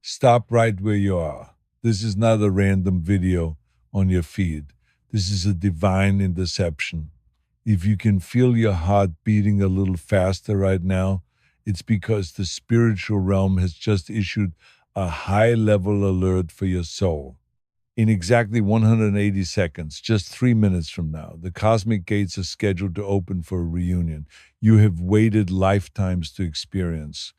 Stop right where you are. This is not a random video on your feed. This is a divine interception. If you can feel your heart beating a little faster right now, it's because the spiritual realm has just issued a high level alert for your soul. In exactly 180 seconds, just 3 minutes from now, the cosmic gates are scheduled to open for a reunion you have waited lifetimes to experience.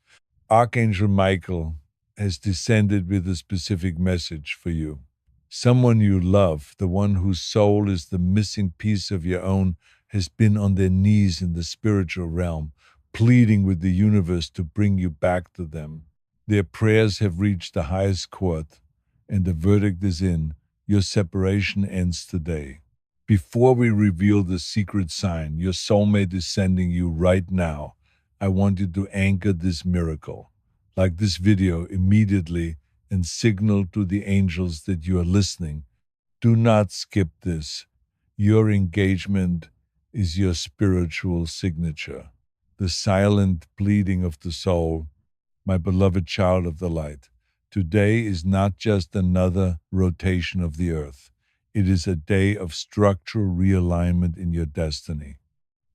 Archangel Michael has descended with a specific message for you. Someone you love, the one whose soul is the missing piece of your own, has been on their knees in the spiritual realm, pleading with the universe to bring you back to them. Their prayers have reached the highest court, and the verdict is in. Your separation ends today. Before we reveal the secret sign your soulmate is sending you right now, I want you to anchor this miracle, like this video, immediately and signal to the angels that you are listening. Do not skip this. Your engagement is your spiritual signature, the silent pleading of the soul, my beloved child of the light. Today is not just another rotation of the earth. It is a day of structural realignment in your destiny.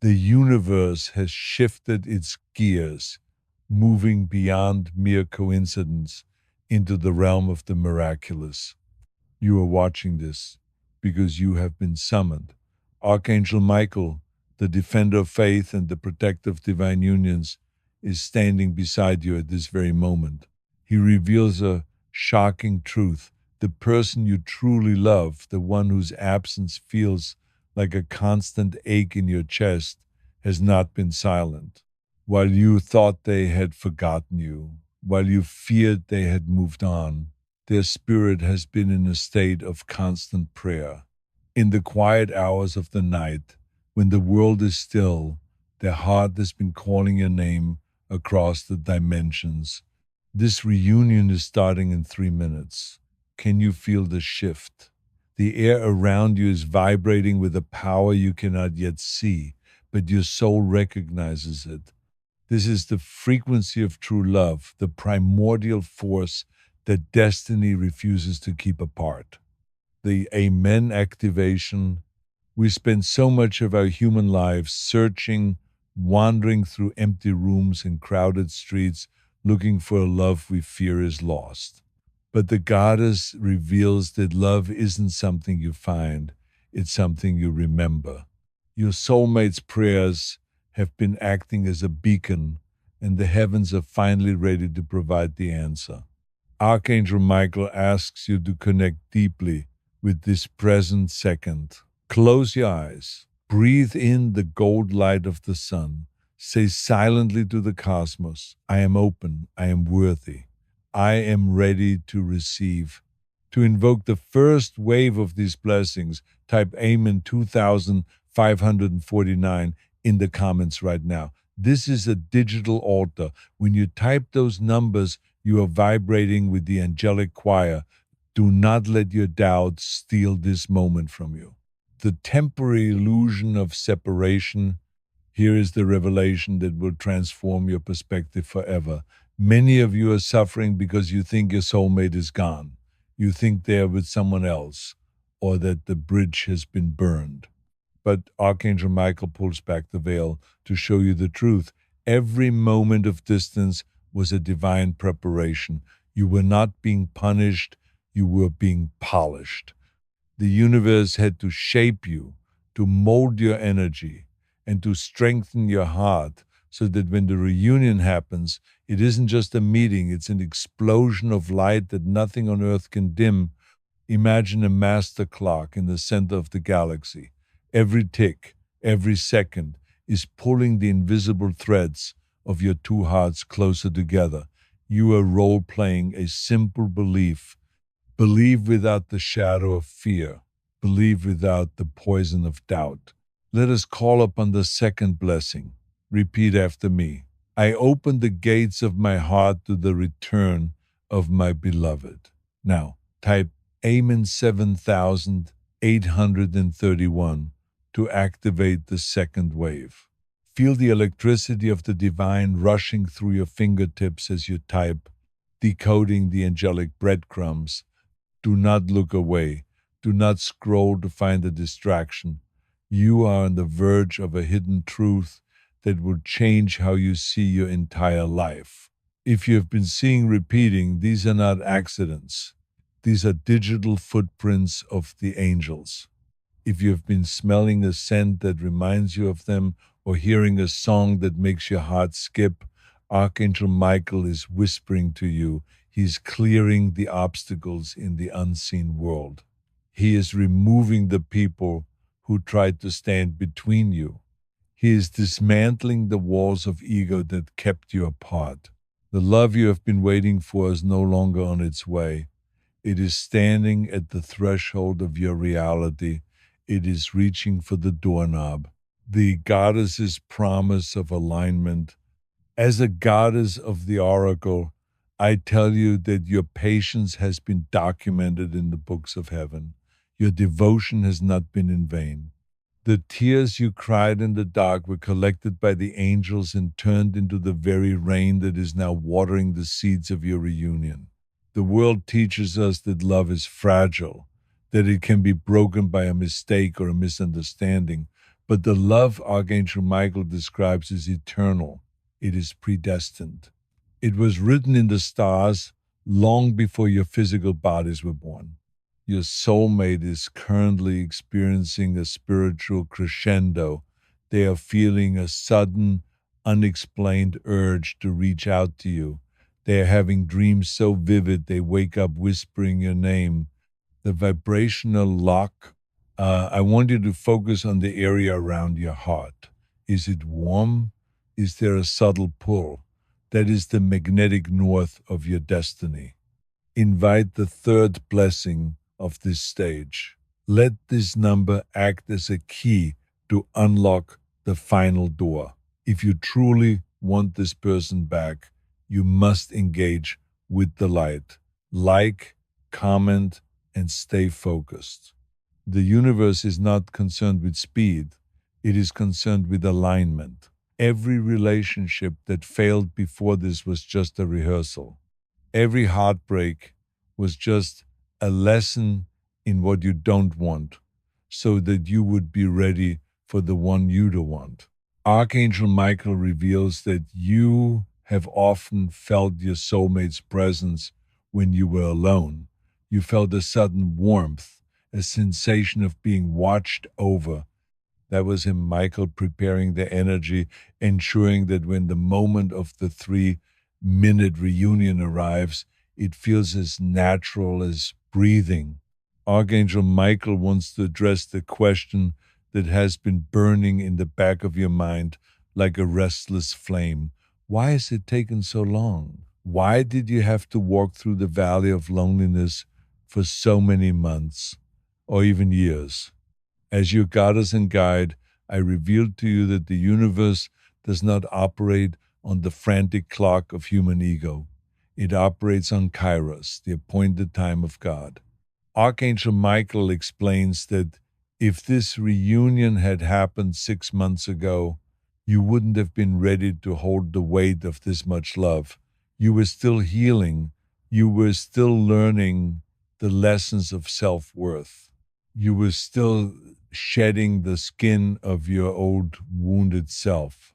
The universe has shifted its gears, moving beyond mere coincidence into the realm of the miraculous. You are watching this because you have been summoned. Archangel Michael, the defender of faith and the protector of divine unions, is standing beside you at this very moment. He reveals a shocking truth. The person you truly love, the one whose absence feels like a constant ache in your chest, has not been silent. While you thought they had forgotten you, while you feared they had moved on, their spirit has been in a state of constant prayer. In the quiet hours of the night, when the world is still, their heart has been calling your name across the dimensions. This reunion is starting in 3 minutes. Can you feel the shift? The air around you is vibrating with a power you cannot yet see, but your soul recognizes it. This is the frequency of true love, the primordial force that destiny refuses to keep apart. The Amen activation. We spend so much of our human lives searching, wandering through empty rooms and crowded streets, looking for a love we fear is lost. But the goddess reveals that love isn't something you find, it's something you remember. Your soulmate's prayers have been acting as a beacon, and the heavens are finally ready to provide the answer. Archangel Michael asks you to connect deeply with this present second. Close your eyes, breathe in the gold light of the sun, say silently to the cosmos, I am open, I am worthy. I am ready to receive. To invoke the first wave of these blessings, type Amen 2549 in the comments right now. This is a digital altar. When you type those numbers, you are vibrating with the angelic choir. Do not let your doubts steal this moment from you. The temporary illusion of separation, here is the revelation that will transform your perspective forever. Many of you are suffering because you think your soulmate is gone. You think they are with someone else, or that the bridge has been burned. But Archangel Michael pulls back the veil to show you the truth. Every moment of distance was a divine preparation. You were not being punished, you were being polished. The universe had to shape you, to mold your energy, and to strengthen your heart, so that when the reunion happens, it isn't just a meeting, it's an explosion of light that nothing on earth can dim. Imagine a master clock in the center of the galaxy. Every tick, every second is pulling the invisible threads of your two hearts closer together. You are role-playing a simple belief. Believe without the shadow of fear. Believe without the poison of doubt. Let us call upon the second blessing. Repeat after me. I open the gates of my heart to the return of my beloved. Now, type Amen 7831 to activate the second wave. Feel the electricity of the divine rushing through your fingertips as you type. decoding the angelic breadcrumbs. Do not look away. Do not scroll to find a distraction. You are on the verge of a hidden truth that will change how you see your entire life. If you have been seeing repeating, these are not accidents. These are digital footprints of the angels. If you have been smelling a scent that reminds you of them or hearing a song that makes your heart skip, Archangel Michael is whispering to you. He's clearing the obstacles in the unseen world. He is removing the people who tried to stand between you. He is dismantling the walls of ego that kept you apart. The love you have been waiting for is no longer on its way. It is standing at the threshold of your reality. It is reaching for the doorknob. The goddess's promise of alignment. As a goddess of the oracle, I tell you that your patience has been documented in the books of heaven. Your devotion has not been in vain. The tears you cried in the dark were collected by the angels and turned into the very rain that is now watering the seeds of your reunion. The world teaches us that love is fragile, that it can be broken by a mistake or a misunderstanding, but the love Archangel Michael describes is eternal. It is predestined. It was written in the stars long before your physical bodies were born. Your soulmate is currently experiencing a spiritual crescendo. They are feeling a sudden, unexplained urge to reach out to you. They are having dreams so vivid they wake up whispering your name. The vibrational lock. I want you to focus on the area around your heart. Is it warm? Is there a subtle pull? That is the magnetic north of your destiny. Invite the third blessing of this stage. Let this number act as a key to unlock the final door. If you truly want this person back, you must engage with the light. Like, comment, and stay focused. The universe is not concerned with speed, it is concerned with alignment. Every relationship that failed before this was just a rehearsal. Every heartbreak was just a lesson in what you don't want, so that you would be ready for the one you do want. Archangel Michael reveals that you have often felt your soulmate's presence when you were alone. You felt a sudden warmth, a sensation of being watched over. That was him, Michael, preparing the energy, ensuring that when the moment of the 3-minute reunion arrives, it feels as natural as breathing. Archangel Michael wants to address the question that has been burning in the back of your mind like a restless flame. Why has it taken so long? Why did you have to walk through the valley of loneliness for so many months or even years? As your goddess and guide, I reveal to you that the universe does not operate on the frantic clock of human ego. It operates on Kairos, the appointed time of God. Archangel Michael explains that if this reunion had happened 6 months ago, you wouldn't have been ready to hold the weight of this much love. You were still healing. You were still learning the lessons of self-worth. You were still shedding the skin of your old wounded self.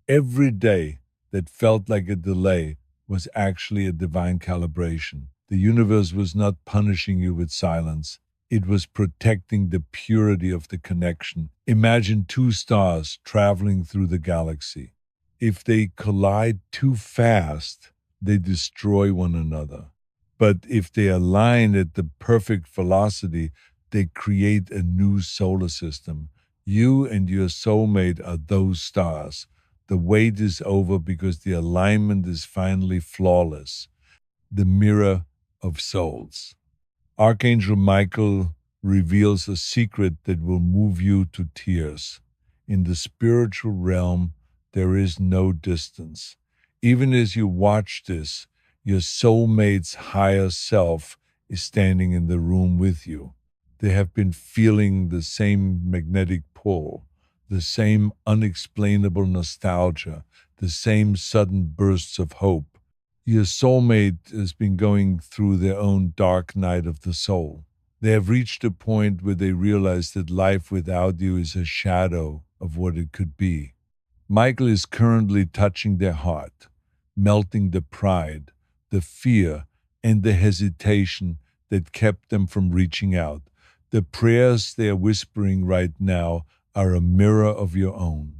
Every day that felt like a delay was actually a divine calibration. The universe was not punishing you with silence. It was protecting the purity of the connection. Imagine two stars traveling through the galaxy. If they collide too fast, they destroy one another. But if they align at the perfect velocity, they create a new solar system. You and your soulmate are those stars. The wait is over because the alignment is finally flawless. The mirror of souls. Archangel Michael reveals a secret that will move you to tears. In the spiritual realm, there is no distance. Even as you watch this, your soulmate's higher self is standing in the room with you. They have been feeling the same magnetic pull, the same unexplainable nostalgia, the same sudden bursts of hope. Your soulmate has been going through their own dark night of the soul. They have reached a point where they realize that life without you is a shadow of what it could be. Michael is currently touching their heart, melting the pride, the fear, and the hesitation that kept them from reaching out. The prayers they are whispering right now are a mirror of your own.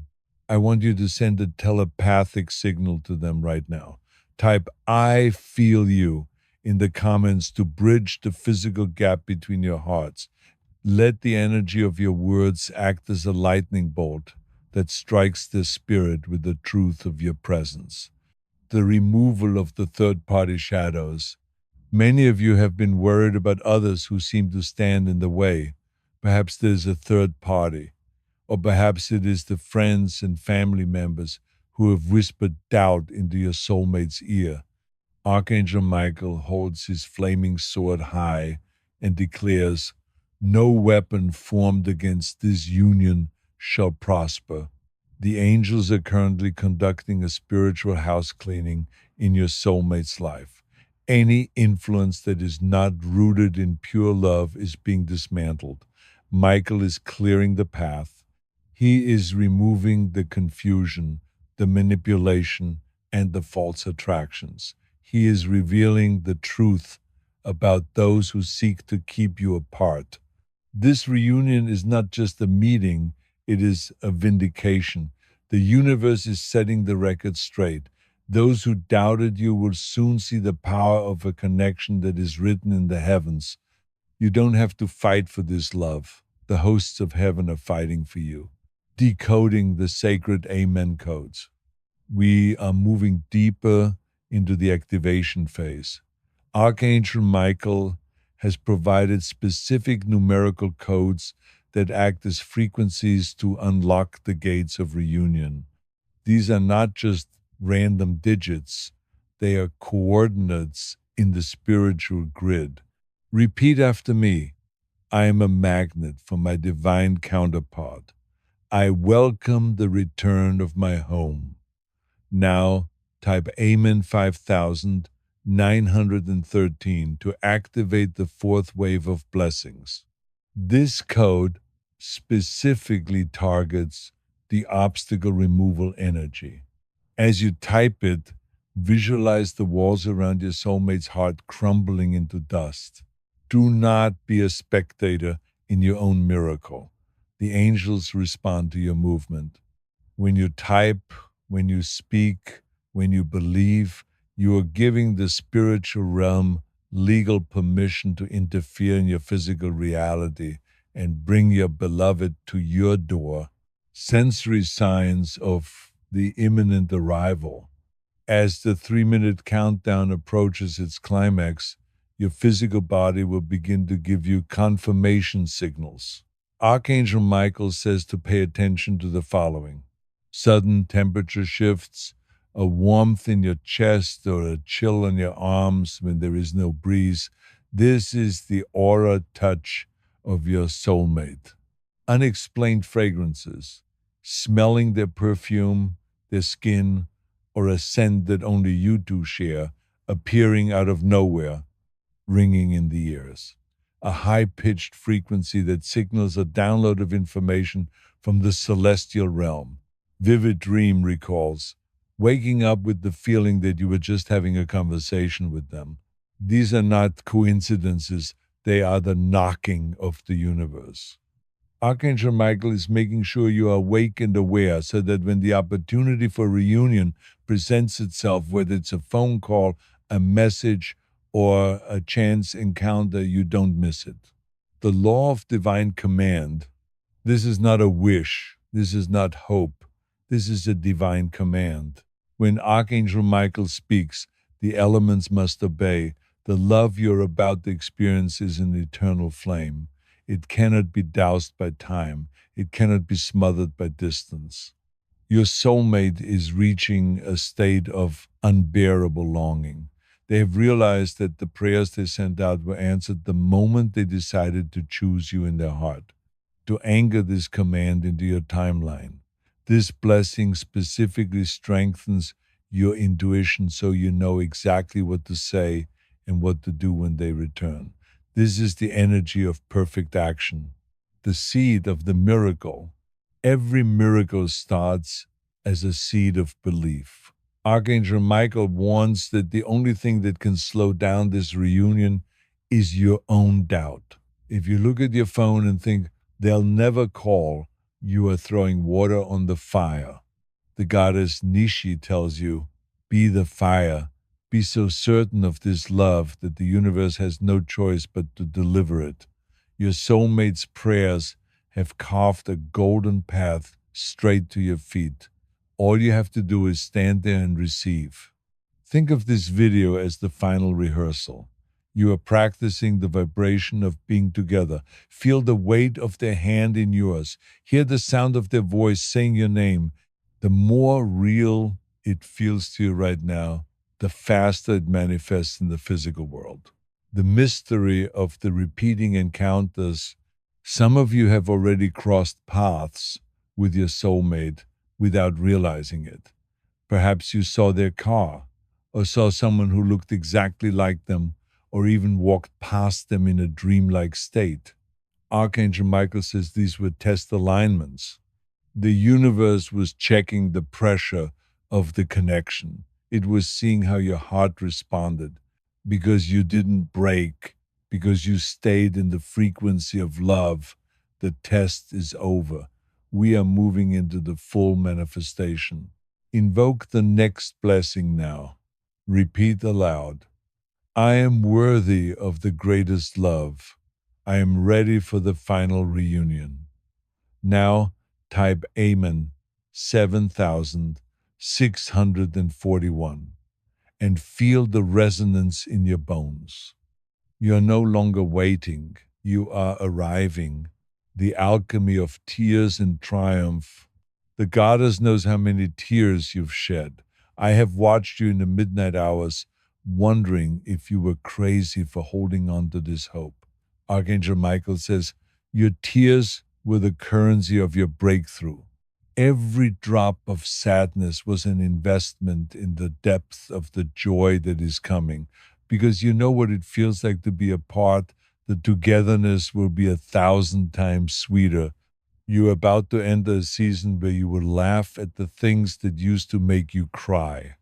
I want you to send a telepathic signal to them right now. Type I feel you in the comments to bridge the physical gap between your hearts. Let the energy of your words act as a lightning bolt that strikes the spirit with the truth of your presence. The removal of the third party shadows. Many of you have been worried about others who seem to stand in the way. Perhaps there's a third party, or perhaps it is the friends and family members who have whispered doubt into your soulmate's ear. Archangel Michael holds his flaming sword high and declares, "No weapon formed against this union shall prosper." The angels are currently conducting a spiritual house cleaning in your soulmate's life. Any influence that is not rooted in pure love is being dismantled. Michael is clearing the path. He is removing the confusion, the manipulation, and the false attractions. He is revealing the truth about those who seek to keep you apart. This reunion is not just a meeting, it is a vindication. The universe is setting the record straight. Those who doubted you will soon see the power of a connection that is written in the heavens. You don't have to fight for this love. The hosts of heaven are fighting for you. Decoding the sacred Amen codes. We are moving deeper into the activation phase. Archangel Michael has provided specific numerical codes that act as frequencies to unlock the gates of reunion. These are not just random digits, they are coordinates in the spiritual grid. Repeat after me. I am a magnet for my divine counterpart. I welcome the return of my home. Now type Amen 5913 to activate the fourth wave of blessings. This code specifically targets the obstacle removal energy. As you type it, visualize the walls around your soulmate's heart crumbling into dust. Do not be a spectator in your own miracle. The angels respond to your movement. When you type, when you speak, when you believe, you are giving the spiritual realm legal permission to interfere in your physical reality and bring your beloved to your door. Sensory signs of the imminent arrival. As the 3-minute countdown approaches its climax, your physical body will begin to give you confirmation signals. Archangel Michael says to pay attention to the following: sudden temperature shifts, a warmth in your chest or a chill on your arms when there is no breeze. This is the aura touch of your soulmate. Unexplained fragrances, smelling their perfume, their skin, or a scent that only you two share, appearing out of nowhere, ringing in the ears. A high-pitched frequency that signals a download of information from the celestial realm. Vivid dream recalls, waking up with the feeling that you were just having a conversation with them. These are not coincidences, they are the knocking of the universe. Archangel Michael is making sure you are awake and aware so that when the opportunity for reunion presents itself, whether it's a phone call, a message, or a chance encounter, you don't miss it. The law of divine command. This is not a wish. This is not hope. This is a divine command. When Archangel Michael speaks, the elements must obey. The love you're about to experience is an eternal flame. It cannot be doused by time. It cannot be smothered by distance. Your soulmate is reaching a state of unbearable longing. They have realized that the prayers they sent out were answered the moment they decided to choose you in their heart, to anchor this command into your timeline. This blessing specifically strengthens your intuition so you know exactly what to say and what to do when they return. This is the energy of perfect action, the seed of the miracle. Every miracle starts as a seed of belief. Archangel Michael warns that the only thing that can slow down this reunion is your own doubt. If you look at your phone and think, they'll never call, you are throwing water on the fire. The goddess Nishi tells you, be the fire. Be so certain of this love that the universe has no choice but to deliver it. Your soulmate's prayers have carved a golden path straight to your feet. All you have to do is stand there and receive. Think of this video as the final rehearsal. You are practicing the vibration of being together. Feel the weight of their hand in yours. Hear the sound of their voice saying your name. The more real it feels to you right now, the faster it manifests in the physical world. The mystery of the repeating encounters. Some of you have already crossed paths with your soulmate without realizing it. Perhaps you saw their car, or saw someone who looked exactly like them, or even walked past them in a dreamlike state. Archangel Michael says these were test alignments. The universe was checking the pressure of the connection. It was seeing how your heart responded because you didn't break, because you stayed in the frequency of love. The test is over. We are moving into the full manifestation. Invoke the next blessing now. Repeat aloud. I am worthy of the greatest love. I am ready for the final reunion. Now type Amen 7641 and feel the resonance in your bones. You are no longer waiting, you are arriving. The alchemy of tears and triumph. The goddess knows how many tears you've shed. I have watched you in the midnight hours, wondering if you were crazy for holding on to this hope. Archangel Michael says, your tears were the currency of your breakthrough. Every drop of sadness was an investment in the depth of the joy that is coming, because you know what it feels like to be apart. The togetherness will be 1,000 times sweeter. You're about to enter a season where you will laugh at the things that used to make you cry.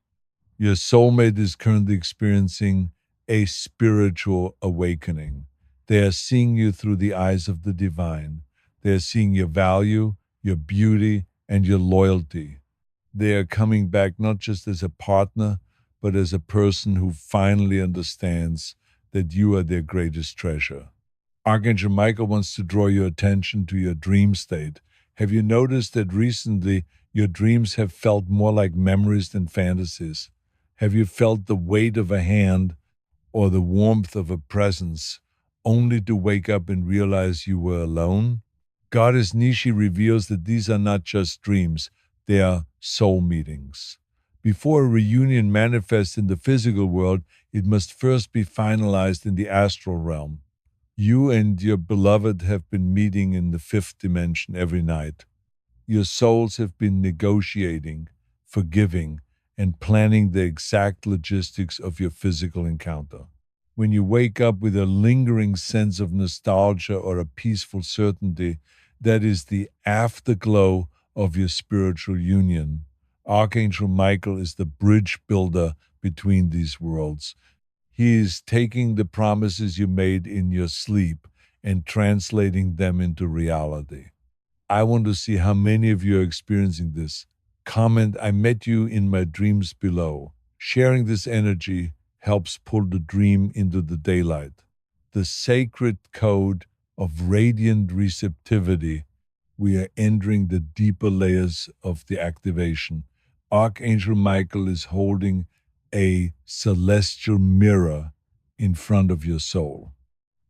Your soulmate is currently experiencing a spiritual awakening. They are seeing you through the eyes of the divine. They are seeing your value, your beauty, and your loyalty. They are coming back not just as a partner, but as a person who finally understands that you are their greatest treasure. Archangel Michael wants to draw your attention to your dream state. Have you noticed that recently your dreams have felt more like memories than fantasies? Have you felt the weight of a hand or the warmth of a presence, only to wake up and realize you were alone? Goddess Nishi reveals that these are not just dreams, they are soul meetings. Before a reunion manifests in the physical world, it must first be finalized in the astral realm. You and your beloved have been meeting in the fifth dimension every night. Your souls have been negotiating, forgiving, and planning the exact logistics of your physical encounter. When you wake up with a lingering sense of nostalgia or a peaceful certainty, that is the afterglow of your spiritual union. Archangel Michael is the bridge builder between these worlds. He is taking the promises you made in your sleep and translating them into reality. I want to see how many of you are experiencing this. Comment, I met you in my dreams below. Sharing this energy helps pull the dream into the daylight. The sacred code of radiant receptivity. We are entering the deeper layers of the activation. Archangel Michael is holding a celestial mirror in front of your soul.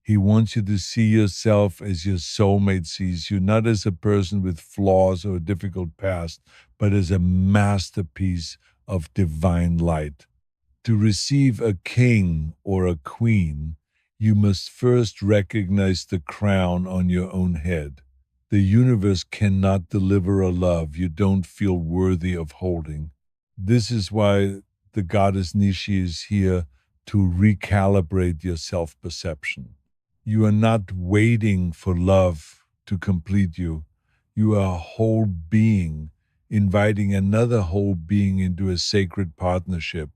He wants you to see yourself as your soulmate sees you, not as a person with flaws or a difficult past, but as a masterpiece of divine light. To receive a king or a queen, you must first recognize the crown on your own head. The universe cannot deliver a love you don't feel worthy of holding. This is why the goddess Nishi is here to recalibrate your self perception. You are not waiting for love to complete you. You are a whole being, inviting another whole being into a sacred partnership.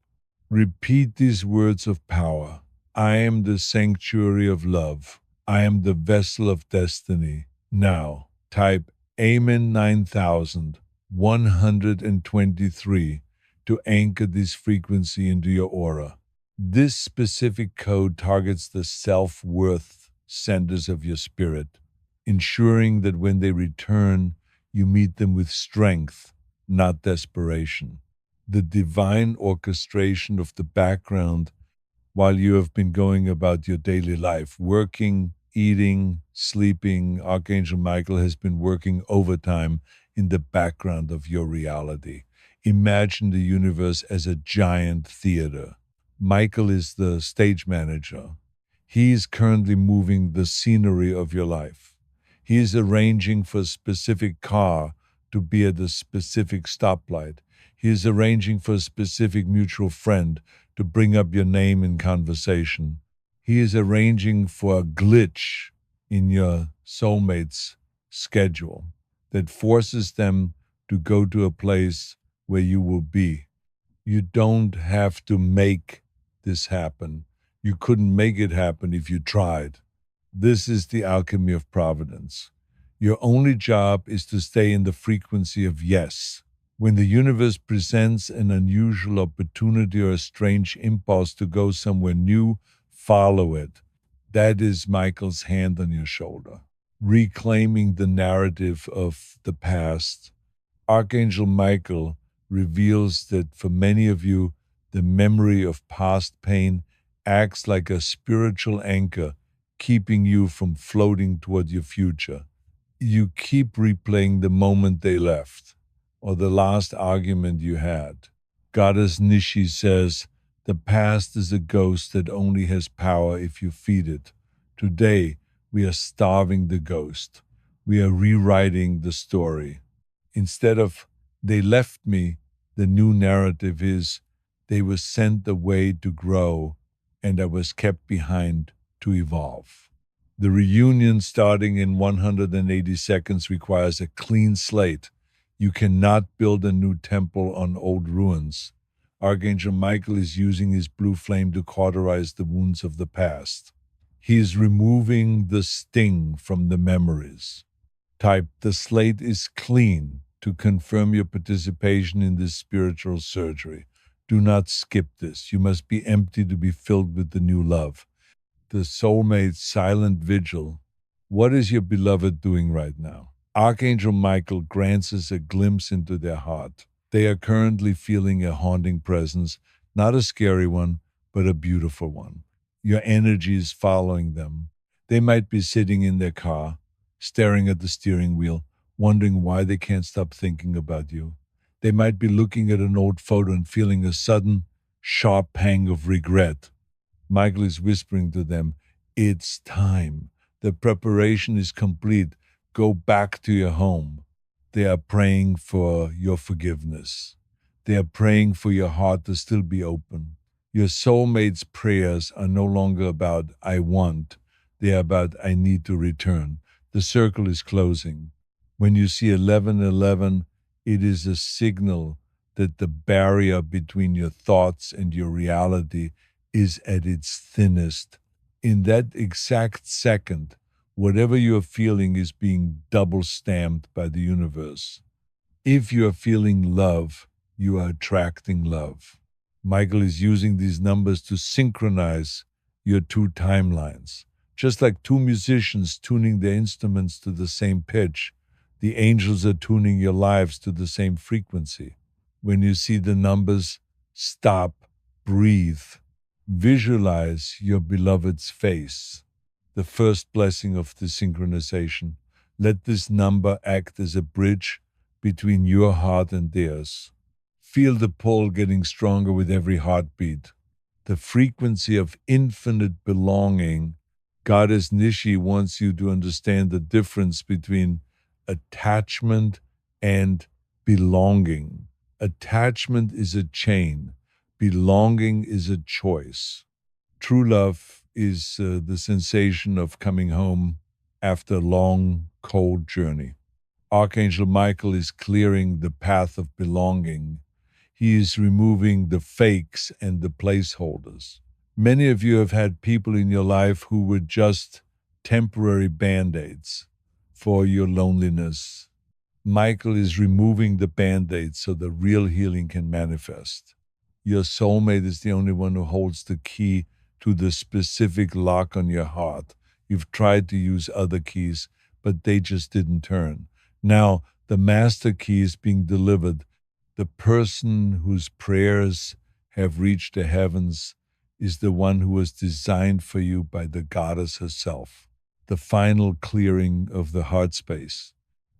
Repeat these words of power. I am the sanctuary of love. I am the vessel of destiny. Now, type Amen 9123 to anchor this frequency into your aura. This specific code targets the self worth centers of your spirit, ensuring that when they return, you meet them with strength, not desperation. The divine orchestration of the background while you have been going about your daily life, working, eating, sleeping. Archangel Michael has been working overtime in the background of your reality. Imagine the universe as a giant theater. Michael is the stage manager. He is currently moving the scenery of your life. He is arranging for a specific car to be at a specific stoplight. He is arranging for a specific mutual friend to bring up your name in conversation. He is arranging for a glitch in your soulmate's schedule that forces them to go to a place where you will be. You don't have to make this happen. You couldn't make it happen if you tried. This is the alchemy of providence. Your only job is to stay in the frequency of yes. When the universe presents an unusual opportunity or a strange impulse to go somewhere new, follow it. That is Michael's hand on your shoulder, reclaiming the narrative of the past. Archangel Michael reveals that for many of you, the memory of past pain acts like a spiritual anchor, keeping you from floating toward your future. You keep replaying the moment they left or the last argument you had. Goddess Nishi says, the past is a ghost that only has power if you feed it. Today, we are starving the ghost. We are rewriting the story. Instead of, they left me, the new narrative is, they were sent away to grow, and I was kept behind to evolve. The reunion starting in 180 seconds requires a clean slate. You cannot build a new temple on old ruins. Archangel Michael is using his blue flame to cauterize the wounds of the past. He is removing the sting from the memories. Type, the slate is clean to confirm your participation in this spiritual surgery. Do not skip this. You must be empty to be filled with the new love. The soulmate silent vigil. What is your beloved doing right now? Archangel Michael grants us a glimpse into their heart. They are currently feeling a haunting presence, not a scary one, but a beautiful one. Your energy is following them. They might be sitting in their car, staring at the steering wheel, wondering why they can't stop thinking about you. They might be looking at an old photo and feeling a sudden, sharp pang of regret. Michael is whispering to them, it's time. The preparation is complete. Go back to your home. They are praying for your forgiveness. They are praying for your heart to still be open. Your soulmate's prayers are no longer about, I want. They are about, I need to return. The circle is closing. When you see 1111, it is a signal that the barrier between your thoughts and your reality is at its thinnest. In that exact second, whatever you're feeling is being double stamped by the universe. If you are feeling love, you are attracting love. Michael is using these numbers to synchronize your two timelines. Just like two musicians tuning their instruments to the same pitch, the angels are tuning your lives to the same frequency. When you see the numbers, stop, breathe, visualize your beloved's face. The first blessing of the synchronization. Let this number act as a bridge between your heart and theirs. Feel the pull getting stronger with every heartbeat. The frequency of infinite belonging. Goddess Nishi wants you to understand the difference between attachment and belonging. Attachment is a chain. Belonging is a choice. True love is the sensation of coming home after a long, cold journey. Archangel Michael is clearing the path of belonging. He is removing the fakes and the placeholders. Many of you have had people in your life who were just temporary band aids for your loneliness. Michael is removing the band aids so the real healing can manifest. Your soulmate is the only one who holds the key to the specific lock on your heart. You've tried to use other keys, but they just didn't turn. Now, the master key is being delivered. The person whose prayers have reached the heavens is the one who was designed for you by the goddess herself. The final clearing of the heart space.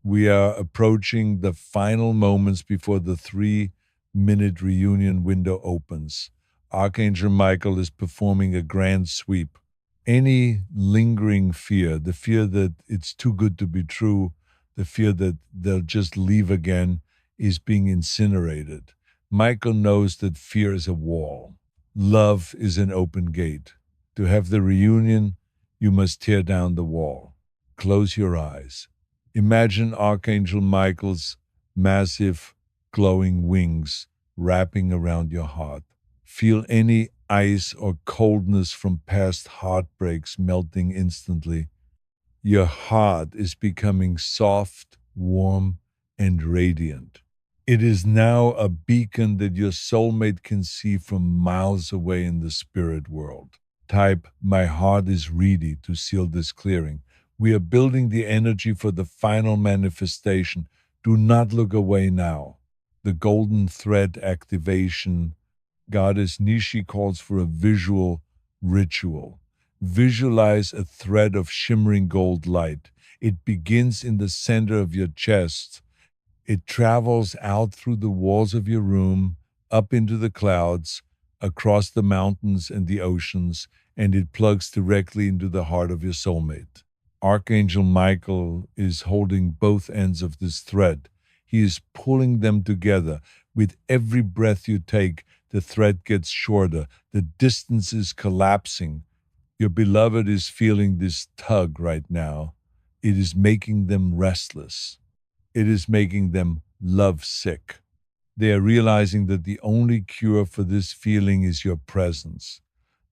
We are approaching the final moments before the 3-minute reunion window opens. Archangel Michael is performing a grand sweep. Any lingering fear, the fear that it's too good to be true, the fear that they'll just leave again, is being incinerated. Michael knows that fear is a wall. Love is an open gate. To have the reunion, you must tear down the wall. Close your eyes. Imagine Archangel Michael's massive, glowing wings wrapping around your heart. Feel any ice or coldness from past heartbreaks melting instantly. Your heart is becoming soft, warm, and radiant. It is now a beacon that your soulmate can see from miles away in the spirit world. Type, "My heart is ready" to seal this clearing. We are building the energy for the final manifestation. Do not look away now. The golden thread activation, Goddess Nishi calls for a visual ritual. Visualize a thread of shimmering gold light. It begins in the center of your chest. It travels out through the walls of your room, up into the clouds, across the mountains and the oceans, and it plugs directly into the heart of your soulmate. Archangel Michael is holding both ends of this thread. He is pulling them together. With every breath you take, the thread gets shorter. The distance is collapsing. Your beloved is feeling this tug right now. It is making them restless. It is making them lovesick. They are realizing that the only cure for this feeling is your presence.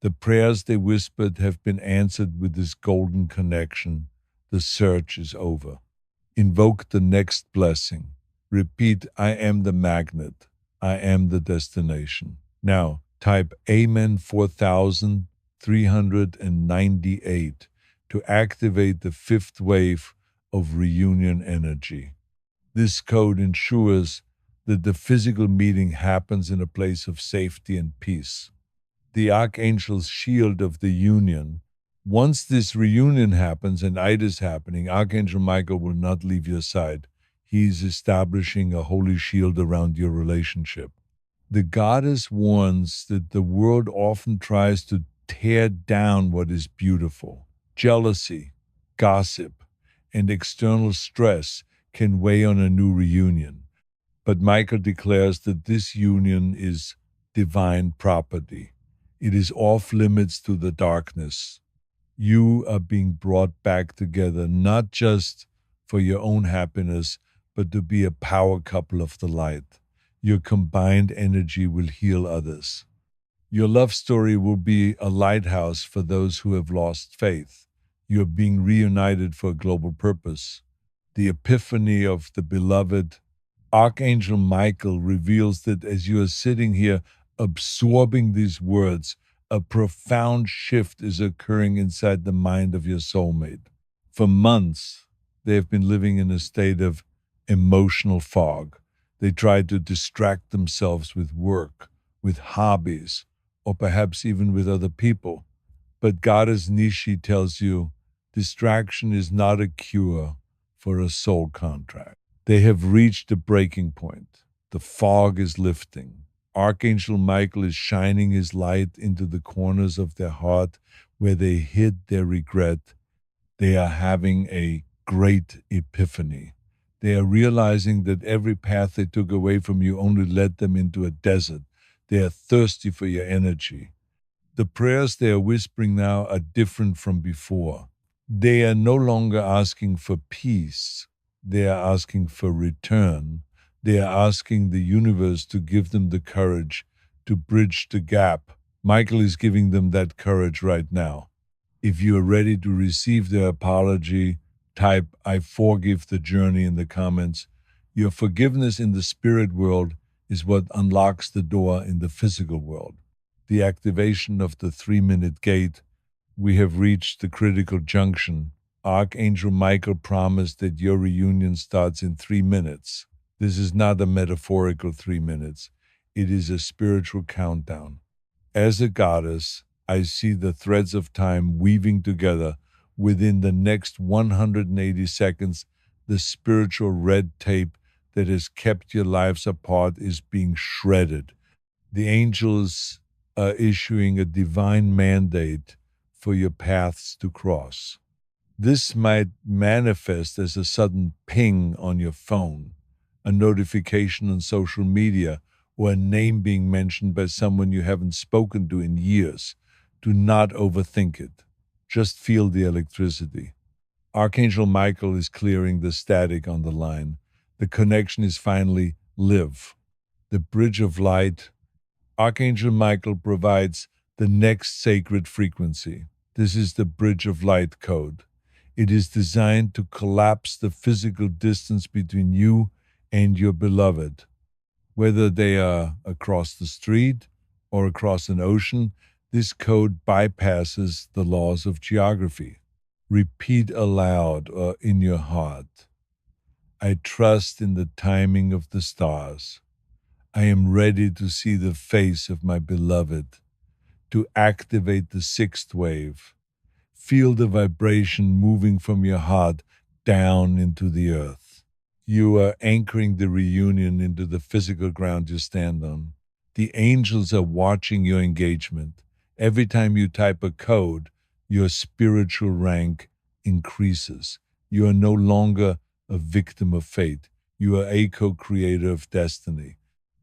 The prayers they whispered have been answered with this golden connection. The search is over. Invoke the next blessing. Repeat, "I am the magnet. I am the destination." Now, type Amen 4398 to activate the 5th wave of reunion energy. This code ensures that the physical meeting happens in a place of safety and peace. The Archangel's shield of the union. Once this reunion happens and it is happening, Archangel Michael will not leave your side. He is establishing a holy shield around your relationship. The goddess warns that the world often tries to tear down what is beautiful. Jealousy, gossip, and external stress can weigh on a new reunion. But Michael declares that this union is divine property. It is off limits to the darkness. You are being brought back together, not just for your own happiness, but to be a power couple of the light. Your combined energy will heal others. Your love story will be a lighthouse for those who have lost faith. You are being reunited for a global purpose. The epiphany of the beloved. Archangel Michael reveals that as you are sitting here absorbing these words, a profound shift is occurring inside the mind of your soulmate. For months, they have been living in a state of emotional fog. They try to distract themselves with work, with hobbies, or perhaps even with other people. But Goddess Nishi tells you distraction is not a cure for a soul contract. They have reached a breaking point. The fog is lifting. Archangel Michael is shining his light into the corners of their heart where they hid their regret. They are having a great epiphany. They are realizing that every path they took away from you only led them into a desert. They are thirsty for your energy. The prayers they are whispering now are different from before. They are no longer asking for peace. They are asking for return. They are asking the universe to give them the courage to bridge the gap. Michael is giving them that courage right now. If you are ready to receive their apology, type "I forgive the journey" in the comments. Your forgiveness in the spirit world is what unlocks the door in the physical world. The activation of the 3-minute gate. We have reached the critical junction. Archangel Michael promised that your reunion starts in 3 minutes. This is not a metaphorical 3 minutes. It is a spiritual countdown. As a goddess, I see the threads of time weaving together. Within the next 180 seconds, the spiritual red tape that has kept your lives apart is being shredded. The angels are issuing a divine mandate for your paths to cross. This might manifest as a sudden ping on your phone, a notification on social media, or a name being mentioned by someone you haven't spoken to in years. Do not overthink it. Just feel the electricity. Archangel Michael is clearing the static on the line. The connection is finally live. The bridge of light. Archangel Michael provides the next sacred frequency. This is the bridge of light code. It is designed to collapse the physical distance between you and your beloved. Whether they are across the street or across an ocean, this code bypasses the laws of geography. Repeat aloud or in your heart. I trust in the timing of the stars. I am ready to see the face of my beloved, to activate the sixth wave. Feel the vibration moving from your heart down into the earth. You are anchoring the reunion into the physical ground you stand on. The angels are watching your engagement. Every time you type a code, your spiritual rank increases. You are no longer a victim of fate. You are a co-creator of destiny.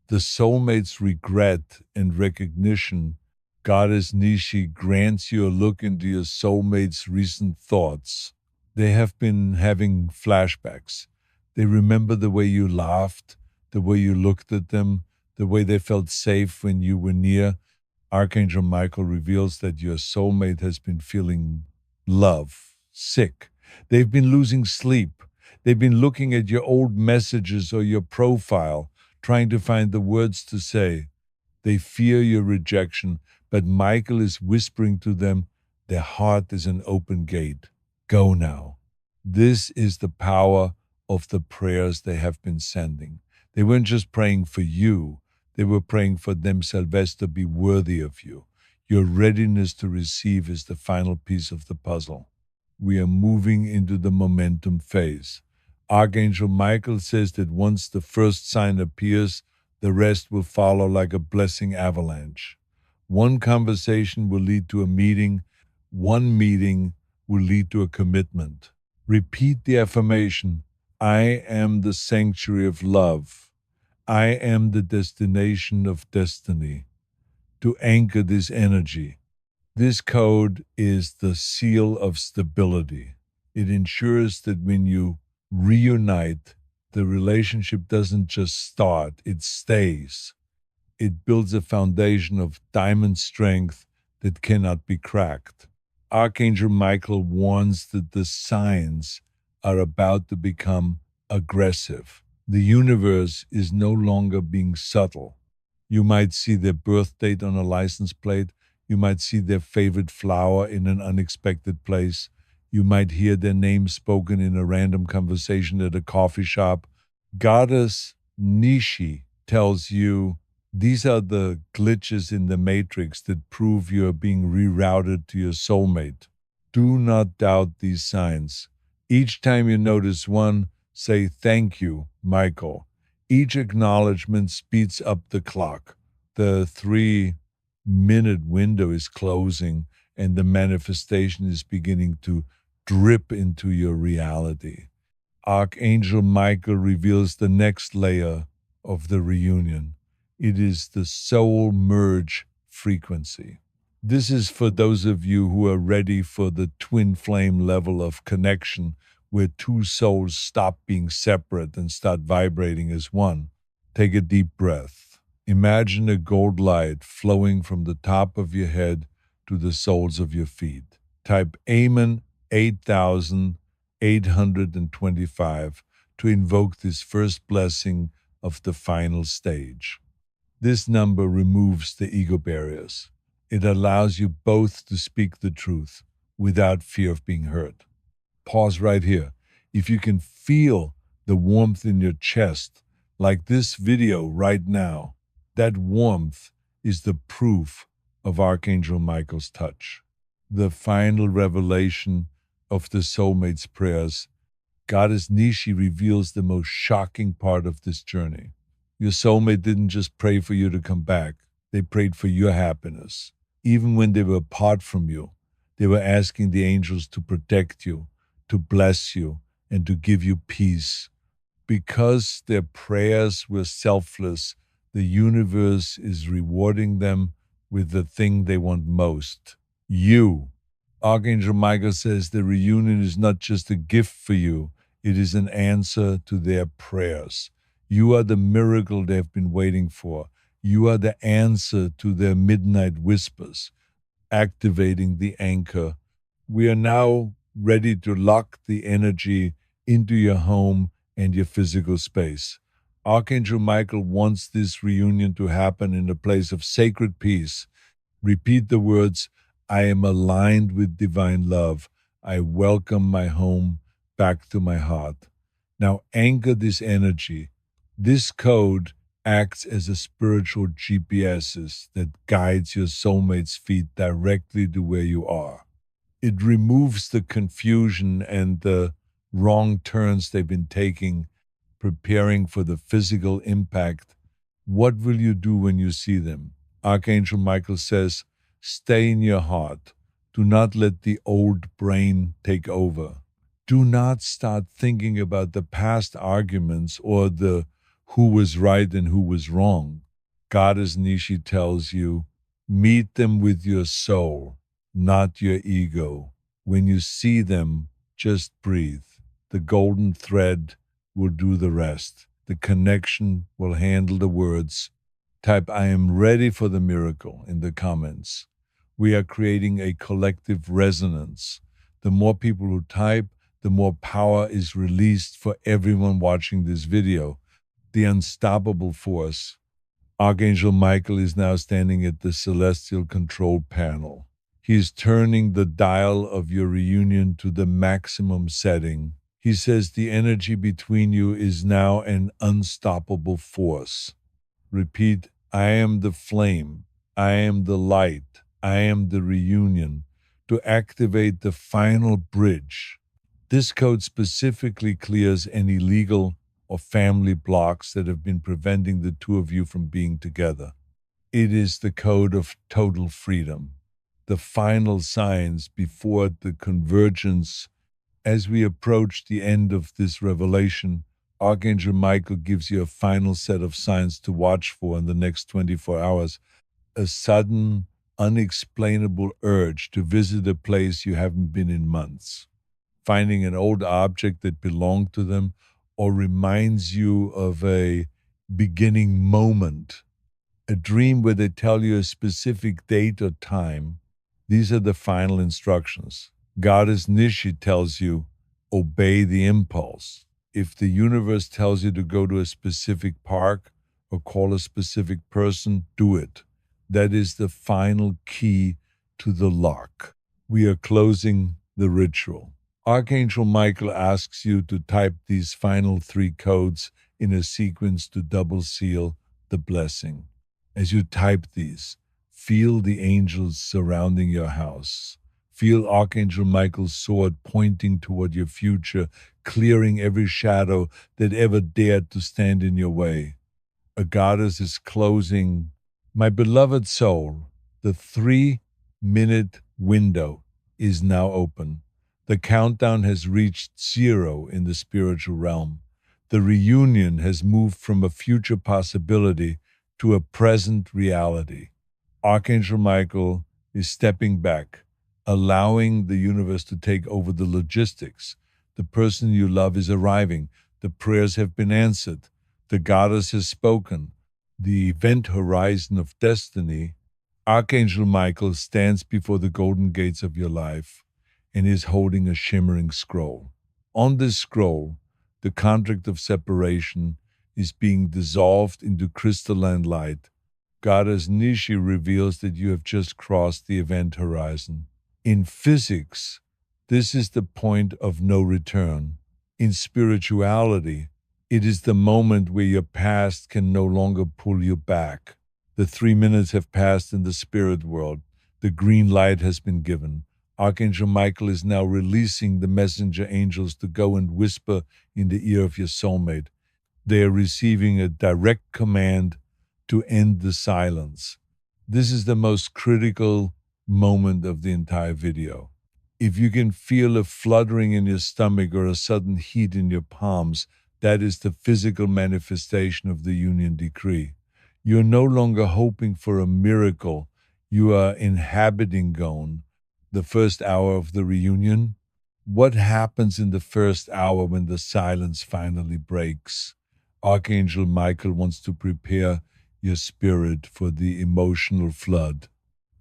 The soulmate's regret and recognition. Goddess Nishi grants you a look into your soulmate's recent thoughts. They have been having flashbacks. They remember the way you laughed, the way you looked at them, the way they felt safe when you were near. Archangel Michael reveals that your soulmate has been feeling love, sick. They've been losing sleep. They've been looking at your old messages or your profile, trying to find the words to say. They fear your rejection, but Michael is whispering to them, their heart is an open gate. Go now. This is the power of the prayers they have been sending. They weren't just praying for you, they were praying for themselves to be worthy of you. Your readiness to receive is the final piece of the puzzle. We are moving into the momentum phase. Archangel Michael says that once the first sign appears, the rest will follow like a blessing avalanche. One conversation will lead to a meeting. One meeting will lead to a commitment. Repeat the affirmation, I am the sanctuary of love. I am the destination of destiny. To anchor this energy. This code is the seal of stability. It ensures that when you reunite, the relationship doesn't just start, it stays. It builds a foundation of diamond strength that cannot be cracked. Archangel Michael warns that the signs are about to become aggressive. The universe is no longer being subtle. You might see their birth date on a license plate. You might see their favorite flower in an unexpected place. You might hear their name spoken in a random conversation at a coffee shop. Goddess Nishi tells you these are the glitches in the matrix that prove you are being rerouted to your soulmate. Do not doubt these signs. Each time you notice one, say thank you, Michael. Each acknowledgement speeds up the clock. The 3-minute window is closing and the manifestation is beginning to drip into your reality. Archangel Michael reveals the next layer of the reunion. It is the soul merge frequency. This is for those of you who are ready for the twin flame level of connection where two souls stop being separate and start vibrating as one. Take a deep breath. Imagine a gold light flowing from the top of your head to the soles of your feet. Type Amen 8825 to invoke this first blessing of the final stage. This number removes the ego barriers. It allows you both to speak the truth without fear of being hurt. Pause right here. If you can feel the warmth in your chest, like this video right now, that warmth is the proof of Archangel Michael's touch. The final revelation of the soulmate's prayers, Goddess Nishi reveals the most shocking part of this journey. Your soulmate didn't just pray for you to come back, they prayed for your happiness. Even when they were apart from you, they were asking the angels to protect you, to bless you, and to give you peace. Because their prayers were selfless, the universe is rewarding them with the thing they want most, you. Archangel Michael says the reunion is not just a gift for you, it is an answer to their prayers. You are the miracle they've been waiting for. You are the answer to their midnight whispers, activating the anchor. We are now ready to lock the energy into your home and your physical space. Archangel Michael wants this reunion to happen in a place of sacred peace. Repeat the words, I am aligned with divine love. I welcome my home back to my heart. Now anchor this energy. This code acts as a spiritual GPS that guides your soulmate's feet directly to where you are. It removes the confusion and the wrong turns they've been taking, preparing for the physical impact. What will you do when you see them? Archangel Michael says, stay in your heart. Do not let the old brain take over. Do not start thinking about the past arguments or the who was right and who was wrong. Goddess Nishi tells you, meet them with your soul, not your ego. When you see them, just breathe. The golden thread will do the rest. The connection will handle the words. Type I am ready for the miracle in the comments. We are creating a collective resonance. The more people who type, the more power is released for everyone watching this video. The unstoppable force. Archangel Michael is now standing at the celestial control panel. He is turning the dial of your reunion to the maximum setting. He says the energy between you is now an unstoppable force. Repeat, I am the flame. I am the light. I am the reunion. To activate the final bridge. This code specifically clears any legal or family blocks that have been preventing the two of you from being together. It is the code of total freedom. The final signs before the convergence. As we approach the end of this revelation, Archangel Michael gives you a final set of signs to watch for in the next 24 hours. A sudden, unexplainable urge to visit a place you haven't been in months. Finding an old object that belonged to them or reminds you of a beginning moment. A dream where they tell you a specific date or time. These are the final instructions. Goddess Nishi tells you, obey the impulse. If the universe tells you to go to a specific park or call a specific person, do it. That is the final key to the lock. We are closing the ritual. Archangel Michael asks you to type these final 3 codes in a sequence to double seal the blessing. As you type these, feel the angels surrounding your house. Feel Archangel Michael's sword pointing toward your future, clearing every shadow that ever dared to stand in your way. A goddess is closing. My beloved soul, the 3-minute window is now open. The countdown has reached zero in the spiritual realm. The reunion has moved from a future possibility to a present reality. Archangel Michael is stepping back, allowing the universe to take over the logistics. The person you love is arriving. The prayers have been answered. The goddess has spoken. The event horizon of destiny, Archangel Michael stands before the golden gates of your life and is holding a shimmering scroll. On this scroll, the contract of separation is being dissolved into crystalline light. Goddess Nishi reveals that you have just crossed the event horizon. In physics, this is the point of no return. In spirituality, it is the moment where your past can no longer pull you back. The 3 minutes have passed in the spirit world. The green light has been given. Archangel Michael is now releasing the messenger angels to go and whisper in the ear of your soulmate. They are receiving a direct command to end the silence. This is the most critical moment of the entire video. If you can feel a fluttering in your stomach or a sudden heat in your palms, that is the physical manifestation of the union decree. You're no longer hoping for a miracle. You are inhabiting Gone, the first hour of the reunion. What happens in the first hour when the silence finally breaks? Archangel Michael wants to prepare your spirit for the emotional flood.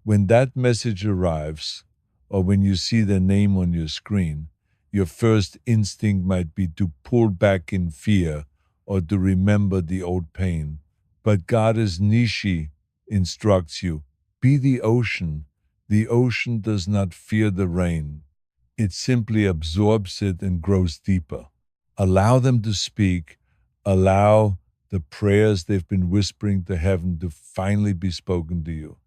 When that message arrives, or when you see their name on your screen, your first instinct might be to pull back in fear or to remember the old pain. But Goddess Nishi instructs you, be the ocean. The ocean does not fear the rain. It simply absorbs it and grows deeper. Allow them to speak. Allow the prayers they've been whispering to heaven to finally be spoken to you.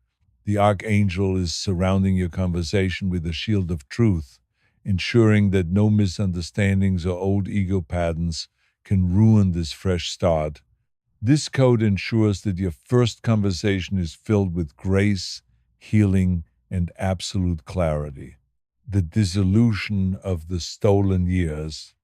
The archangel is surrounding your conversation with a shield of truth, ensuring that no misunderstandings or old ego patterns can ruin this fresh start. This code ensures that your first conversation is filled with grace, healing, and absolute clarity. The dissolution of the stolen years.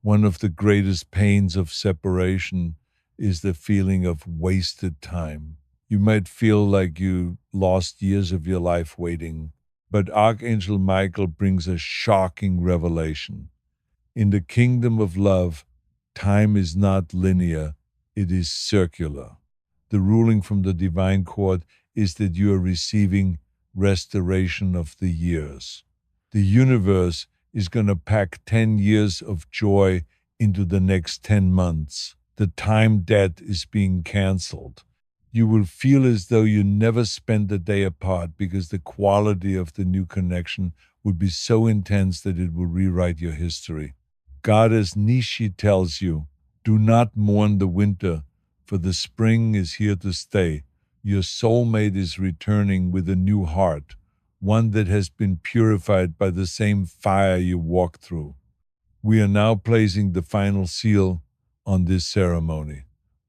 One of the greatest pains of separation is the feeling of wasted time. You might feel like you lost years of your life waiting, but Archangel Michael brings a shocking revelation. In the kingdom of love, time is not linear, it is circular. The ruling from the divine court is that you are receiving restoration of the years. The universe is going to pack 10 years of joy into the next 10 months. The time debt is being canceled. You will feel as though you never spent a day apart because the quality of the new connection would be so intense that it will rewrite your history. Goddess Nishi tells you, do not mourn the winter, for the spring is here to stay. Your soulmate is returning with a new heart, one that has been purified by the same fire you walked through. We are now placing the final seal on this ceremony.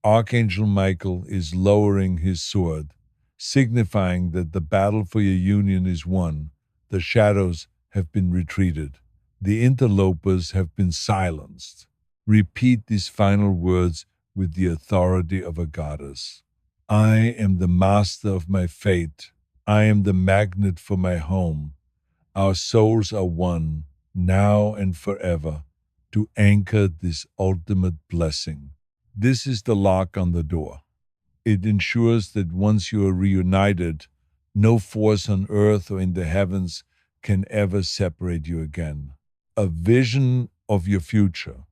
Archangel Michael is lowering his sword, signifying that the battle for your union is won. The shadows have been retreated. The interlopers have been silenced. Repeat these final words with the authority of a goddess. I am the master of my fate. I am the magnet for my home. Our souls are one, now and forever, to anchor this ultimate blessing. This is the lock on the door. It ensures that once you are reunited, no force on earth or in the heavens can ever separate you again. A vision of your future.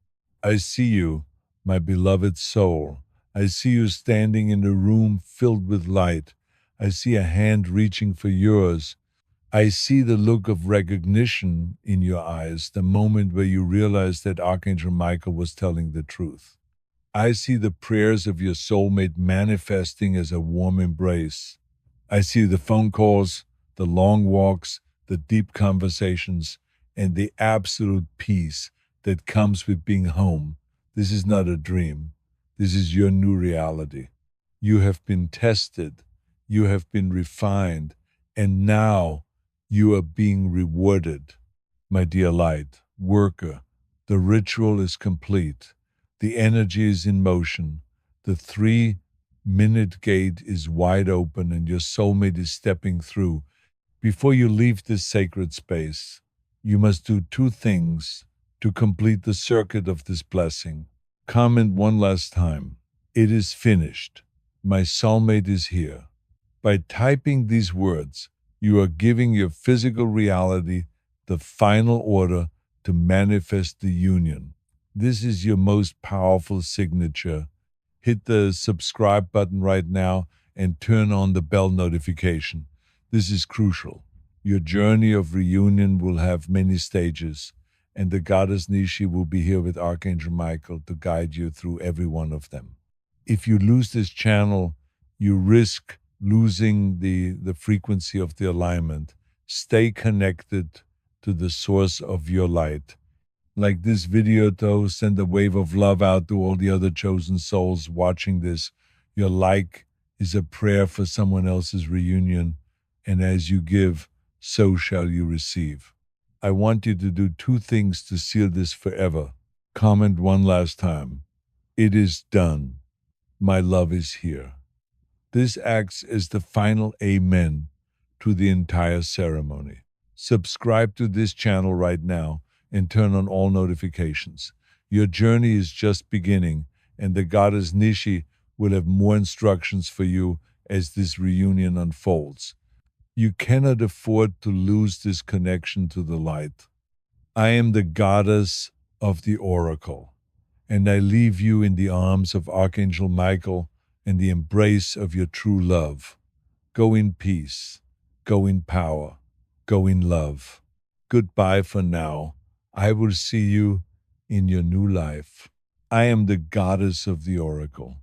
I see you, my beloved soul. I see you standing in a room filled with light. I see a hand reaching for yours. I see the look of recognition in your eyes, the moment where you realize that Archangel Michael was telling the truth. I see the prayers of your soulmate manifesting as a warm embrace. I see the phone calls, the long walks, the deep conversations, and the absolute peace that comes with being home. This is not a dream. This is your new reality. You have been tested. You have been refined. And now you are being rewarded. My dear light worker, the ritual is complete. The energy is in motion. The 3-minute gate is wide open and your soulmate is stepping through. Before you leave this sacred space, you must do two things to complete the circuit of this blessing. Comment one last time. It is finished. My soulmate is here. By typing these words, you are giving your physical reality the final order to manifest the union. This is your most powerful signature. Hit the subscribe button right now and turn on the bell notification. This is crucial. Your journey of reunion will have many stages, and the goddess Nishi will be here with Archangel Michael to guide you through every one of them. If you lose this channel, you risk losing the frequency of the alignment. Stay connected to the source of your light. Like this video though, send a wave of love out to all the other chosen souls watching this. Your like is a prayer for someone else's reunion, and as you give, so shall you receive. I want you to do two things to seal this forever. Comment one last time. It is done. My love is here. This acts as the final amen to the entire ceremony. Subscribe to this channel right now and turn on all notifications. Your journey is just beginning, and the goddess Nishi will have more instructions for you as this reunion unfolds. You cannot afford to lose this connection to the light. I am the goddess of the oracle, and I leave you in the arms of Archangel Michael and the embrace of your true love. Go in peace, go in power, go in love. Goodbye for now. I will see you in your new life. I am the goddess of the oracle.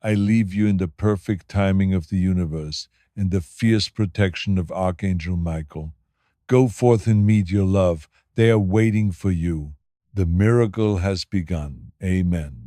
I leave you in the perfect timing of the universe and the fierce protection of Archangel Michael. Go forth and meet your love. They are waiting for you. The miracle has begun. Amen.